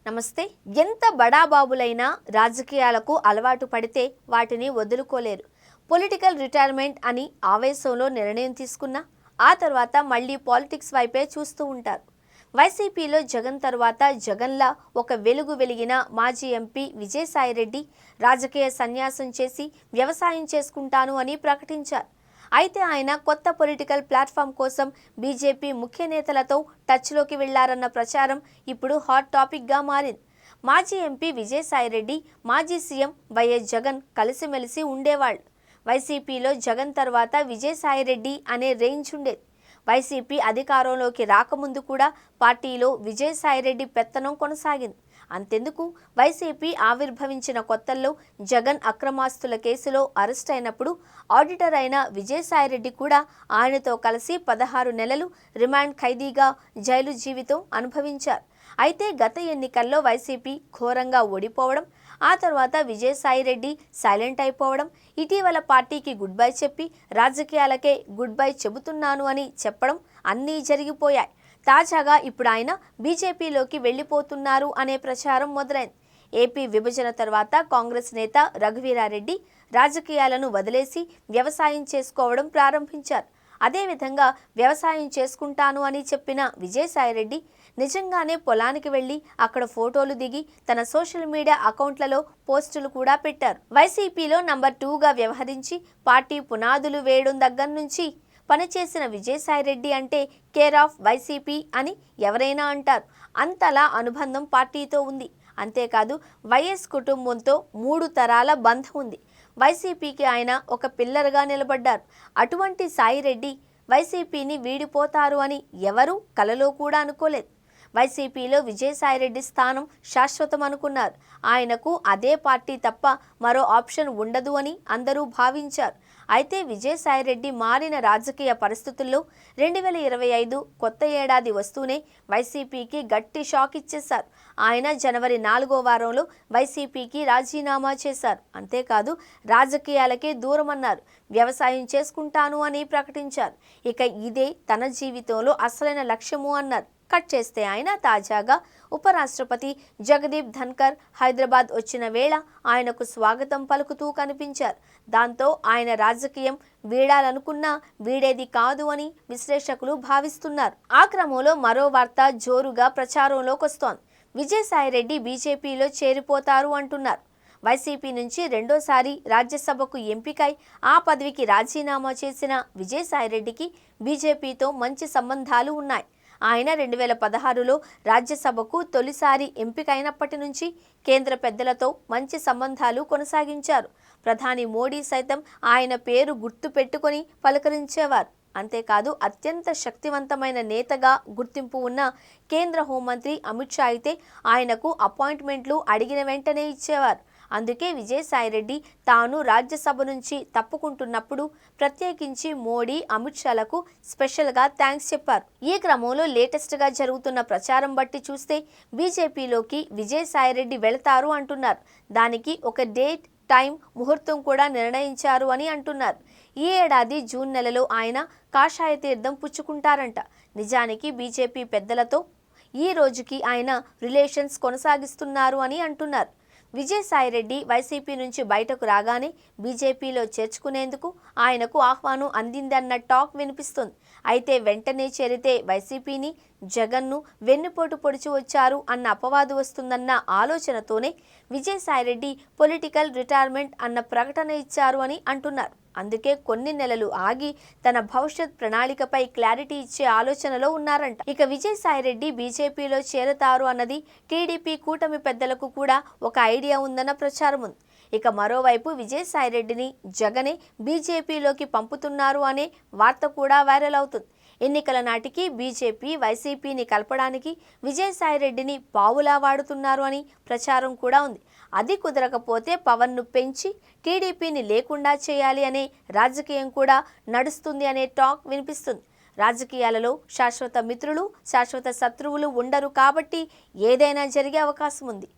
నమస్తే. ఎంత బడాబాబులైనా రాజకీయాలకు అలవాటు పడితే వాటిని వదులుకోలేరు. పొలిటికల్ రిటైర్మెంట్ అని ఆవేశంలో నిర్ణయం తీసుకున్నా ఆ తర్వాత మళ్ళీ పాలిటిక్స్ వైపే చూస్తూ ఉంటారు. వైసీపీలో జగన్ తర్వాత జగన్లా ఒక వెలుగు వెలిగిన మాజీ ఎంపీ విజయసాయిరెడ్డి రాజకీయ సన్యాసం చేసి వ్యవసాయం చేసుకుంటాను అని ప్రకటించారు. అయితే ఆయన కొత్త పొలిటికల్ ప్లాట్ఫామ్ కోసం బీజేపీ ముఖ్య నేతలతో టచ్లోకి వెళ్లారన్న ప్రచారం ఇప్పుడు హాట్ టాపిక్గా మారింది. మాజీ ఎంపీ విజయసాయిరెడ్డి మాజీ సీఎం వైఎస్ జగన్ కలిసిమెలిసి ఉండేవాళ్ళు. వైసీపీలో జగన్ తర్వాత విజయసాయిరెడ్డి అనే రేంజ్ ఉండేది. వైసీపీ అధికారంలోకి రాకముందు కూడా పార్టీలో విజయసాయిరెడ్డి పెత్తనం కొనసాగింది. అంతెందుకు, వైసీపీ ఆవిర్భవించిన కొత్తల్లో జగన్ అక్రమాస్తుల కేసులో అరెస్ట్ అయినప్పుడు ఆడిటర్ అయిన విజయసాయిరెడ్డి కూడా ఆయనతో కలిసి 16 నెలలు రిమాండ్ ఖైదీగా జైలు జీవితం అనుభవించారు. అయితే గత ఎన్నికల్లో వైసీపీ ఘోరంగా ఓడిపోవడం, ఆ తర్వాత విజయసాయిరెడ్డి సైలెంట్ అయిపోవడం, ఇటీవల పార్టీకి గుడ్ బై చెప్పి రాజకీయాలకే గుడ్ బై చెబుతున్నాను అని చెప్పడం అన్నీ జరిగిపోయాయి. తాజాగా ఇప్పుడు ఆయన బీజేపీలోకి వెళ్లిపోతున్నారు అనే ప్రచారం మొదలైంది. ఏపీ విభజన తర్వాత కాంగ్రెస్ నేత రఘువీరారెడ్డి రాజకీయాలను వదిలేసి వ్యవసాయం చేసుకోవడం ప్రారంభించారు. అదేవిధంగా వ్యవసాయం చేసుకుంటాను అని చెప్పిన విజయసాయిరెడ్డి నిజంగానే పొలానికి వెళ్లి అక్కడ ఫోటోలు దిగి తన సోషల్ మీడియా అకౌంట్లలో పోస్టులు కూడా పెట్టారు. వైసీపీలో నంబర్ 2గా వ్యవహరించి పార్టీ పునాదులు వేయడం దగ్గర నుంచి పనిచేసిన విజయసాయిరెడ్డి అంటే కేర్ ఆఫ్ వైసీపీ అని ఎవరైనా అంటారు. అంతలా అనుబంధం పార్టీతో ఉంది. అంతేకాదు వైఎస్ కుటుంబంతో 3 తరాల బంధం ఉంది. వైసీపీకి ఆయన ఒక పిల్లర్గా నిలబడ్డారు. అటువంటి సాయిరెడ్డి వైసీపీని వీడిపోతారు అని ఎవరూ కలలో కూడా అనుకోలేదు. వైసీపీలో విజయసాయిరెడ్డి స్థానం శాశ్వతం అనుకున్నారు. ఆయనకు అదే పార్టీ తప్ప మరో ఆప్షన్ ఉండదు అని అందరూ భావించారు. అయితే విజయసాయిరెడ్డి మారిన రాజకీయ పరిస్థితుల్లో 2025 కొత్త ఏడాది వస్తూనే వైసీపీకి గట్టి షాక్ ఇచ్చేశారు. ఆయన జనవరి 4వ వారంలో వైసీపీకి రాజీనామా చేశారు. అంతేకాదు రాజకీయాలకే దూరమన్నారు. వ్యవసాయం చేసుకుంటాను అని ప్రకటించారు. ఇక ఇదే తన జీవితంలో అసలైన లక్ష్యము అన్నారు. కట్ చేస్తే ఆయన తాజాగా ఉపరాష్ట్రపతి జగదీప్ ధన్కర్ హైదరాబాద్ వచ్చిన వేళ ఆయనకు స్వాగతం పలుకుతూ కనిపించారు. దాంతో ఆయన రాజకీయం వీడాలనుకున్నా వీడేది కాదు అని విశ్లేషకులు భావిస్తున్నారు. ఆ క్రమంలో మరో వార్త జోరుగా ప్రచారంలోకి వస్తోంది. విజయసాయిరెడ్డి బీజేపీలో చేరిపోతారు అంటున్నారు. వైసీపీ నుంచి రెండోసారి రాజ్యసభకు ఎంపికై ఆ పదవికి రాజీనామా చేసిన విజయసాయిరెడ్డికి బీజేపీతో మంచి సంబంధాలు ఉన్నాయి. ఆయన 2016లో రాజ్యసభకు తొలిసారి ఎంపికైనప్పటి నుంచి కేంద్ర పెద్దలతో మంచి సంబంధాలు కొనసాగించారు. ప్రధాని మోడీ సైతం ఆయన పేరు గుర్తు పెట్టుకొని పలకరించేవారు. అంతేకాదు అత్యంత శక్తివంతమైన నేతగా గుర్తింపు ఉన్న కేంద్ర హోంమంత్రి అమిత్ షా అయితే ఆయనకు అపాయింట్మెంట్లు అడిగిన వెంటనే ఇచ్చేవారు. అందుకే విజయసాయిరెడ్డి తాను రాజ్యసభ నుంచి తప్పుకుంటున్నప్పుడు ప్రత్యేకించి మోడీ, అమిత్ షాలకు స్పెషల్గా థ్యాంక్స్ చెప్పారు. ఈ క్రమంలో లేటెస్ట్గా జరుగుతున్న ప్రచారం బట్టి చూస్తే బీజేపీలోకి విజయసాయిరెడ్డి వెళతారు అంటున్నారు. దానికి ఒక డేట్, టైం, ముహూర్తం కూడా నిర్ణయించారు అని అంటున్నారు. ఈ ఏడాది జూన్ నెలలో ఆయన కాషాయ తీర్థం పుచ్చుకుంటారంట. నిజానికి బీజేపీ పెద్దలతో ఈ రోజుకి ఆయన రిలేషన్స్ కొనసాగిస్తున్నారు అని అంటున్నారు. విజయసాయిరెడ్డి వైసీపీ నుంచి బయటకు రాగానే బీజేపీలో చేర్చుకునేందుకు ఆయనకు ఆహ్వానం అందిందన్న టాక్ వినిపిస్తుంది. అయితే వెంటనే చేరితే వైసీపీని, జగన్ను వెన్నుపోటు పొడిచి వచ్చారు అన్న అపవాదు వస్తుందన్న ఆలోచనతోనే విజయసాయిరెడ్డి పొలిటికల్ రిటైర్మెంట్ అన్న ప్రకటన ఇచ్చారు అని అంటున్నారు. అందుకే కొన్ని నెలలు ఆగి తన భవిష్యత్ ప్రణాళికపై క్లారిటీ ఇచ్చే ఆలోచనలో ఉన్నారంట. ఇక విజయసాయిరెడ్డి బీజేపీలో చేరతారు అన్నది టీడీపీ కూటమి పెద్దలకు కూడా ఒక ఐడియా ఉందన్న ప్రచారం ఉంది. ఇక మరోవైపు విజయసాయిరెడ్డిని జగనే బీజేపీలోకి పంపుతున్నారు అనే వార్త కూడా వైరల్ అవుతుంది. ఎన్నికల నాటికి బీజేపీ వైసీపీని కలపడానికి విజయసాయిరెడ్డిని పావులా వాడుతున్నారు అని ప్రచారం కూడా ఉంది. అది కుదరకపోతే పవన్ను పెంచి టీడీపీని లేకుండా చేయాలి అనే రాజకీయం కూడా నడుస్తుంది అనే టాక్ వినిపిస్తుంది. రాజకీయాలలో శాశ్వత మిత్రులు, శాశ్వత శత్రువులు ఉండరు కాబట్టి ఏదైనా జరిగే అవకాశం ఉంది.